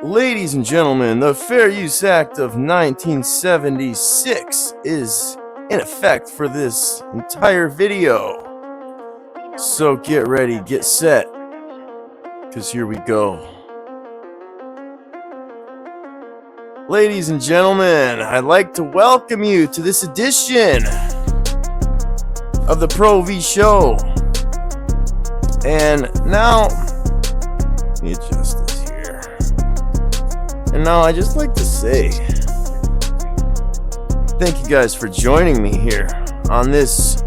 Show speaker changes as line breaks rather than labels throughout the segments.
Ladies and gentlemen, the Fair Use Act of 1976 is in effect for this entire video. So get ready, get set, because here we go. Ladies and gentlemen, I'd like to welcome you to this edition of the proV show. And now, let me adjust this here. And now I just like to say, thank you guys for joining me here on this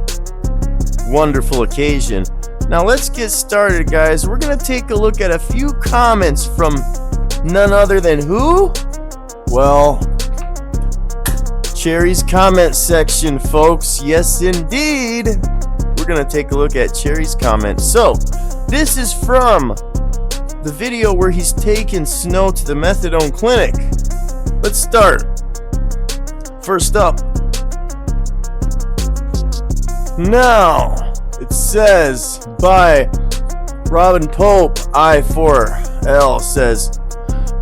wonderful occasion. Now let's get started, guys. We're gonna take a look at a few comments from none other than who? Well, Cherry's comment section, folks. Yes, indeed. We're gonna take a look at Cherry's comments. So, this is from the video where he's taking Snow to the methadone clinic. Let's start. First up. Now, it says by Robin Pope, I4L says,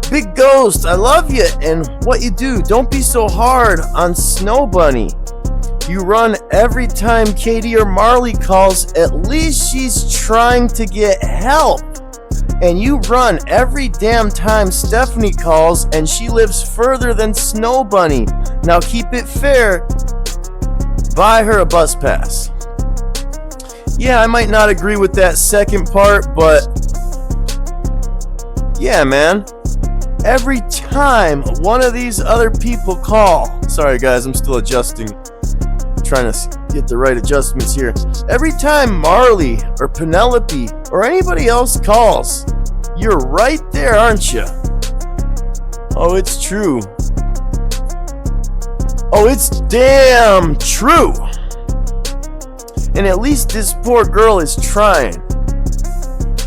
Big Ghost, I love you and what you do. Don't be so hard on Snow Bunny. You run every time Katie or Marley calls. At least she's trying to get help. And you run every damn time Stephanie calls and she lives further than Snow Bunny. Now keep it fair. Buy her a bus pass. Yeah, I might not agree with that second part, but yeah, man. Every time one of these other people call, sorry guys, I'm still adjusting, trying to get the right adjustments here. Every time Marley or Penelope or anybody else calls, you're right there, aren't you? Oh, it's true. Oh, it's damn true. And at least this poor girl is trying.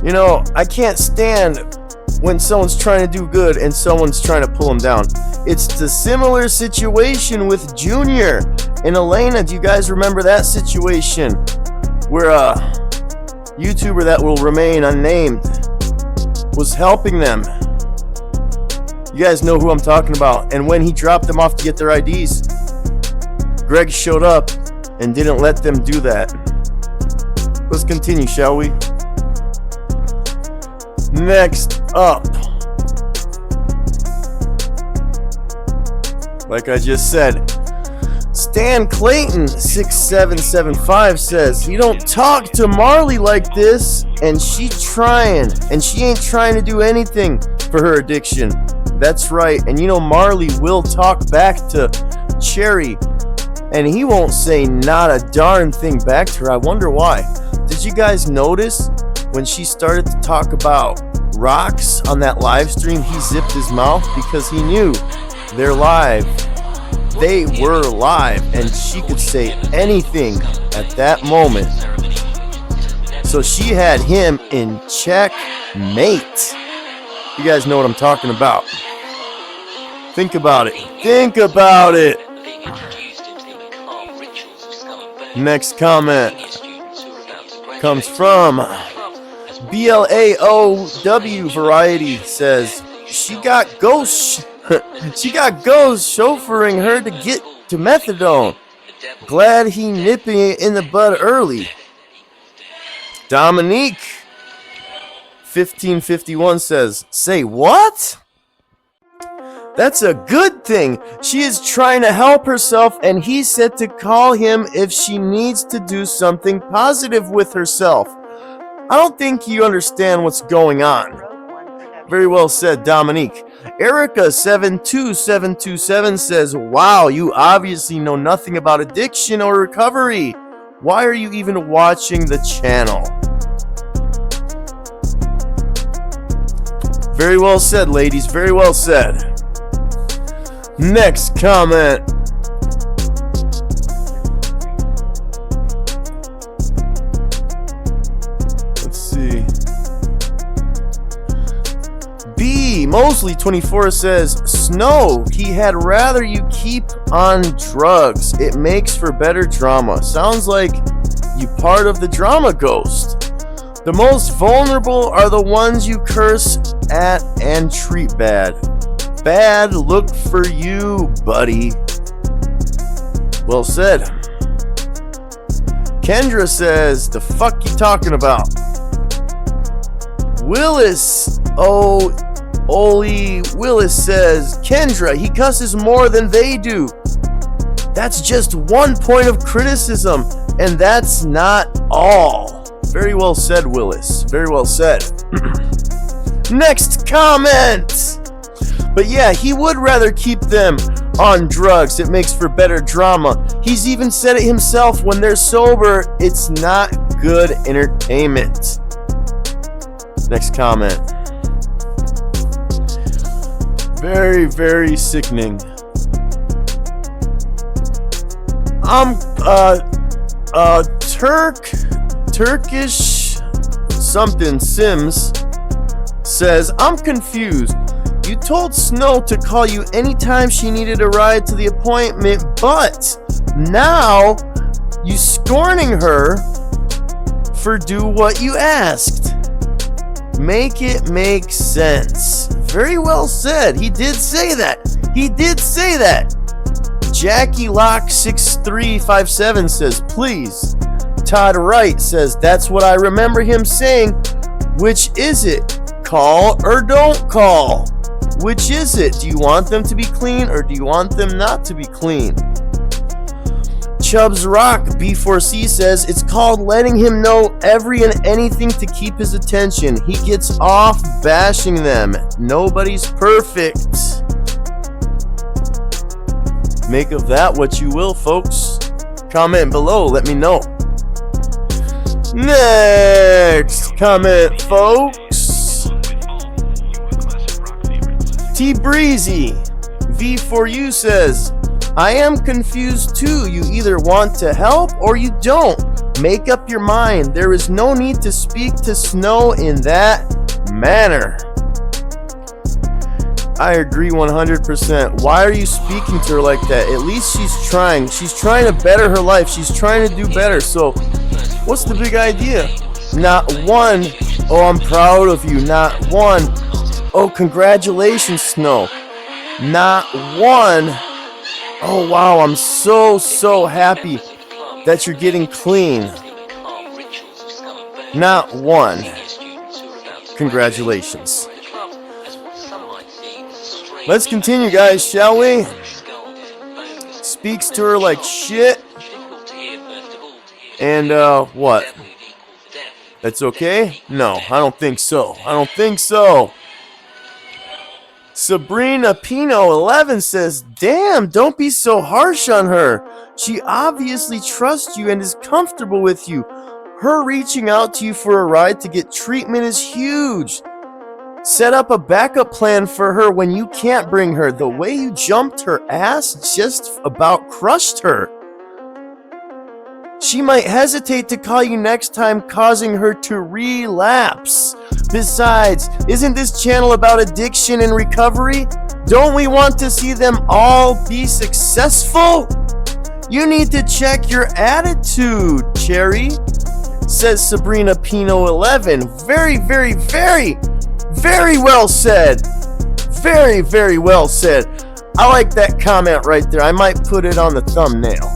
You know, I can't stand when someone's trying to do good and someone's trying to pull them down. It's the similar situation with Junior and Elena. Do you guys remember that situation where a YouTuber that will remain unnamed was helping them? You guys know who I'm talking about. And when he dropped them off to get their IDs, Greg showed up and didn't let them do that. Let's continue, shall we? Next up, like I just said, Stan Clayton 6775 says, you don't talk to Marley like this, and she ain't trying to do anything for her addiction. That's right. And you know, Marley will talk back to Cherry, and he won't say not a darn thing back to her. I wonder why. Did you guys notice when she started to talk about rocks on that live stream, he zipped his mouth because he knew they're live. They were live, and she could say anything at that moment. So she had him in checkmate. You guys know what I'm talking about. Think about it. Think about it. Next comment comes from BLAOW Variety. Says she got ghosts chauffeuring her to get to methadone. Glad he nipping it in the bud early. Dominique 1551 says, say what? That's a good thing. She is trying to help herself, and he said to call him if she needs to do something positive with herself. I don't think you understand what's going on. Very well said, Dominique. Erica 72727 says, wow, you obviously know nothing about addiction or recovery. Why are you even watching the channel? Very well said, ladies. Very well said. Next comment. Let's see. B Mosley 24 says, Snow, he had rather you keep on drugs. It makes for better drama. Sounds like you part of the drama ghost. The most vulnerable are the ones you curse at and treat bad. Bad look for you, buddy. Well said. Kendra says, the fuck you talking about? Willis, Oli Willis says, Kendra, he cusses more than they do. That's just one point of criticism, and that's not all. Very well said, Willis. Very well said. Next comment. But yeah, he would rather keep them on drugs. It makes for better drama. He's even said it himself, when they're sober, it's not good entertainment. Next comment. Very, very sickening. Turkish something Sims says, I'm confused. You told Snow to call you anytime she needed a ride to the appointment, but now you scorning her for do what you asked. Make it make sense. Very well said. He did say that. He did say that. Jackie Lock 6357 says, please. Todd Wright says, that's what I remember him saying. Which is it? Call or don't call? Which is it? Do you want them to be clean or do you want them not to be clean? Chubbs Rock B4C says, it's called letting him know every and anything to keep his attention. He gets off bashing them. Nobody's perfect. Make of that what you will, folks. Comment below, let me know. Next comment, folks. T Breezy V4U says, I am confused too. You either want to help or you don't. Make up your mind. There is no need to speak to Snow in that manner. I agree 100%. Why are you speaking to her like that? At least she's trying. She's trying to better her life. She's trying to do better. So what's the big idea? Not one, oh, I'm proud of you. Not one, oh, congratulations, Snow. Not one, oh, wow, I'm so happy that you're getting clean. Not one, congratulations. Let's continue, guys, shall we? Speaks to her like shit. And, what? That's okay? No, I don't think so. I don't think so. Sabrina Pino 11 says, damn, don't be so harsh on her. She obviously trusts you and is comfortable with you. Her reaching out to you for a ride to get treatment is huge. Set up a backup plan for her when you can't bring her. The way you jumped her ass just about crushed her. She might hesitate to call you next time, causing her to relapse. Besides, isn't this channel about addiction and recovery? Don't we want to see them all be successful? You need to check your attitude, Cherry, says Sabrina Pino 11. Very well said. Very well said. I like that comment right there. I might put it on the thumbnail.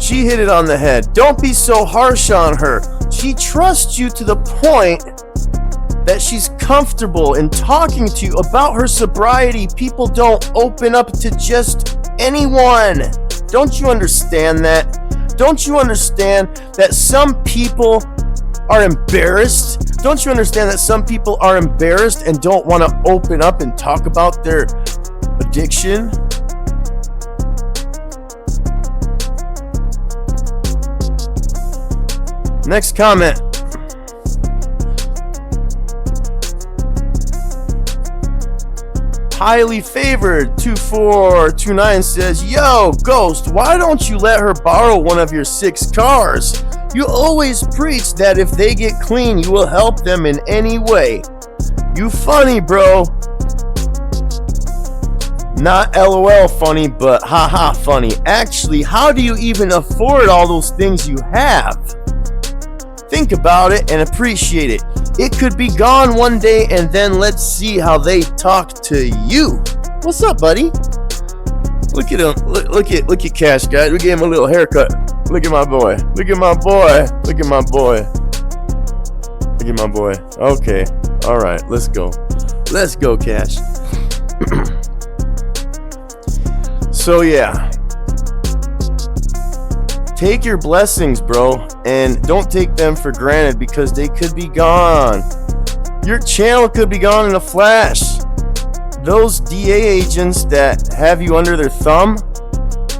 She hit it on the head. Don't be so harsh on her. She trusts you to the point that she's comfortable in talking to you about her sobriety. People don't open up to just anyone. Don't you understand that? Don't you understand that some people are embarrassed? Don't you understand that some people are embarrassed and don't want to open up and talk about their addiction? Next comment. Highly favored 2429 says, yo, Ghost, why don't you let her borrow one of your 6 cars? You always preach that if they get clean, you will help them in any way. You funny, bro. Not LOL funny, but haha funny. Actually, how do you even afford all those things you have? Think about it and appreciate it. It could be gone one day, and then let's see how they talk to you. What's up, buddy? Look at him. Look at Cash, guys. We gave him a little haircut. Look at my boy. Look at my boy. Look at my boy. Look at my boy. Okay. All right. Let's go. Let's go, Cash. So yeah. Take your blessings, bro, and don't take them for granted because they could be gone. Your channel could be gone in a flash. Those DA agents that have you under their thumb,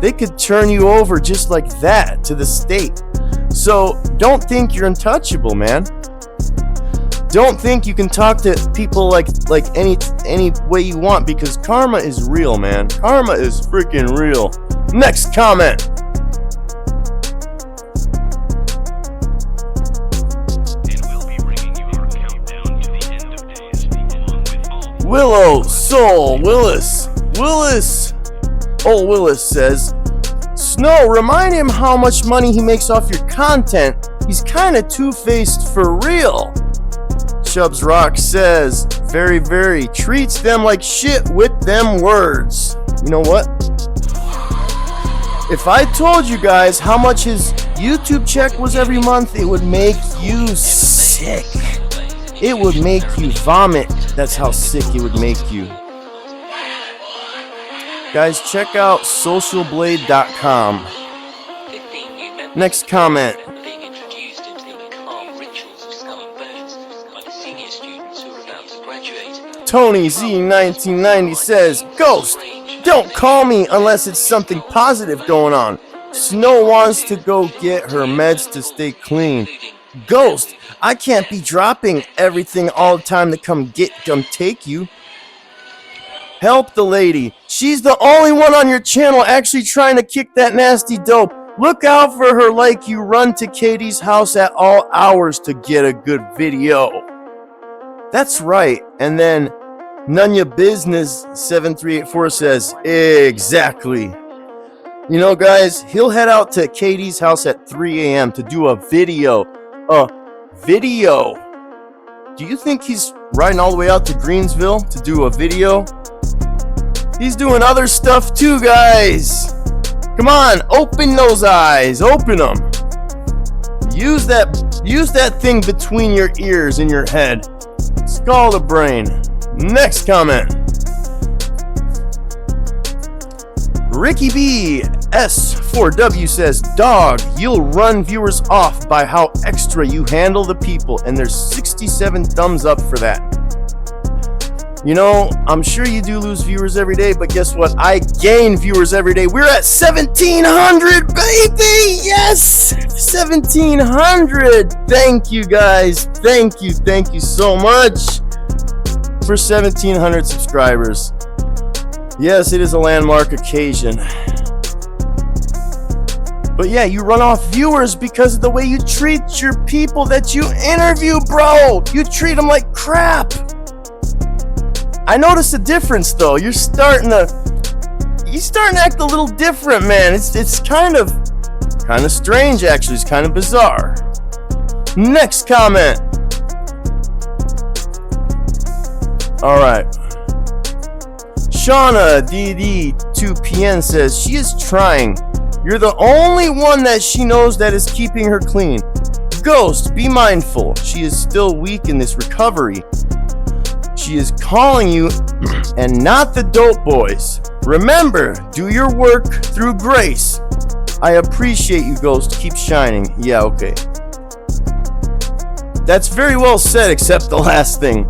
they could turn you over just like that to the state. So don't think you're untouchable, man. Don't think you can talk to people like any way you want, because karma is real, man. Karma is freaking real. Next comment. Willow Soul Willis. Old Willis says, Snow, remind him how much money he makes off your content. He's kinda two-faced for real. Chubbs Rock says, very, treats them like shit with them words. You know what? If I told you guys how much his YouTube check was every month, it would make you sick. It would make you vomit. That's how sick it would make you. Guys, check out socialblade.com. Next comment. Tony Z1990 says, Ghost, don't call me unless it's something positive going on. Snow wants to go get her meds to stay clean. Ghost, I can't be dropping everything all the time to come take you. Help the lady. She's the only one on your channel actually trying to kick that nasty dope. Look out for her like you run to Katie's house at all hours to get a good video. That's right. And then Nunya Business 7384 says, exactly. You know, guys, he'll head out to Katie's house at 3 a.m. to do a video. Do you think he's riding all the way out to Greensville to do a video? He's doing other stuff too, guys. Come on, open those eyes, open them. Use that thing between your ears and your head. Scald the brain. Next comment. Ricky B S4W says, Dog, you'll run viewers off by how extra you handle the people, and there's 67 thumbs up for that. You know, I'm sure you do lose viewers every day, but guess what? I gain viewers every day. We're at 1,700, baby! Yes! 1,700! Thank you, guys. Thank you so much for 1,700 subscribers. Yes, it is a landmark occasion. But yeah, you run off viewers because of the way you treat your people that you interview, bro. You treat them like crap. I noticed a difference though. You're starting to act a little different, man. It's kind of strange actually. It's kind of bizarre. Next comment. All right. Shauna DD2PN says, she is trying. You're the only one that she knows that is keeping her clean. Ghost, be mindful. She is still weak in this recovery. She is calling you and not the dope boys. Remember, do your work through grace. I appreciate you, Ghost. Keep shining. Yeah, okay. That's very well said, except the last thing.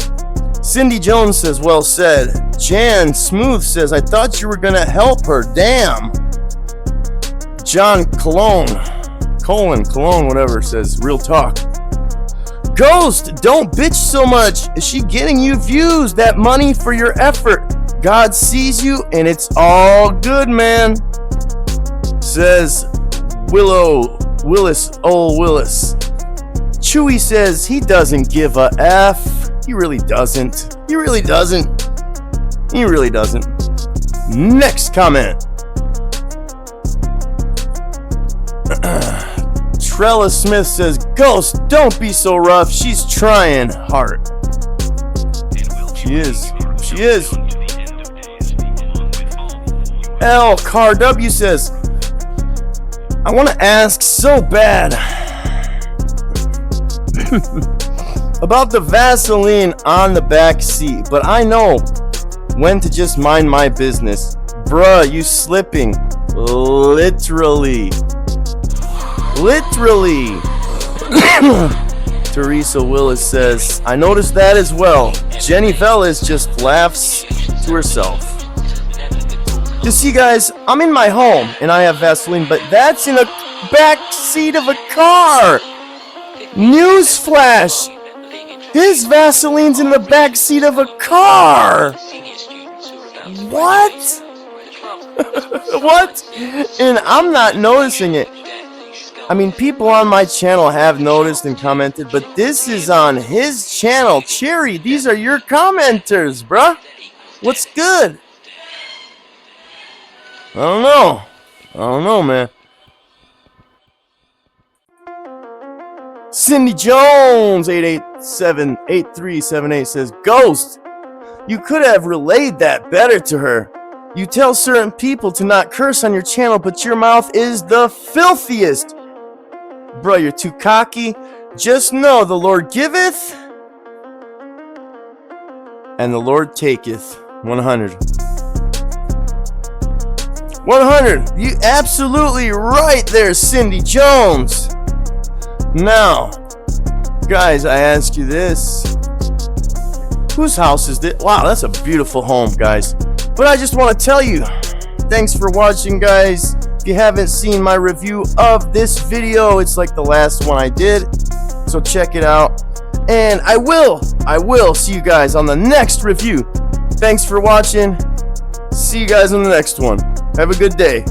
Cindy Jones says, well said. Jan Smooth says, I thought you were gonna help her. Damn. John Cologne, whatever, says, real talk. Ghost, don't bitch so much. Is she getting you views? That money for your effort. God sees you and it's all good, man. Says Willis. Chewy says he doesn't give a F. He really doesn't. Next comment. Trella Smith says, Ghost, don't be so rough. She's trying hard. She is. She is. L. Car W says, I want to ask so bad about the Vaseline on the back seat, but I know when to just mind my business. Bruh, you slipping. Literally. Teresa Willis says, I noticed that as well. Jenny Velez just laughs to herself. You see, guys, I'm in my home and I have Vaseline, but that's in a back seat of a car. Newsflash. His Vaseline's in the back seat of a car. What? What? And I'm not noticing it. I mean, people on my channel have noticed and commented, but this is on his channel. Cherry, these are your commenters, bruh. What's good? I don't know, man. Cindy Jones, 887-8378 says, Ghost, you could have relayed that better to her. You tell certain people to not curse on your channel, but your mouth is the filthiest. Bro, you're too cocky. Just know the Lord giveth and the Lord taketh. 100. 100. You absolutely right there, Cindy Jones. Now, guys, I ask you this. Whose house is this? Wow, that's a beautiful home, guys. But I just want to tell you, thanks for watching, guys. If you haven't seen my review of this video, it's like the last one I did. So check it out. And I will see you guys on the next review. Thanks for watching. See you guys on the next one. Have a good day.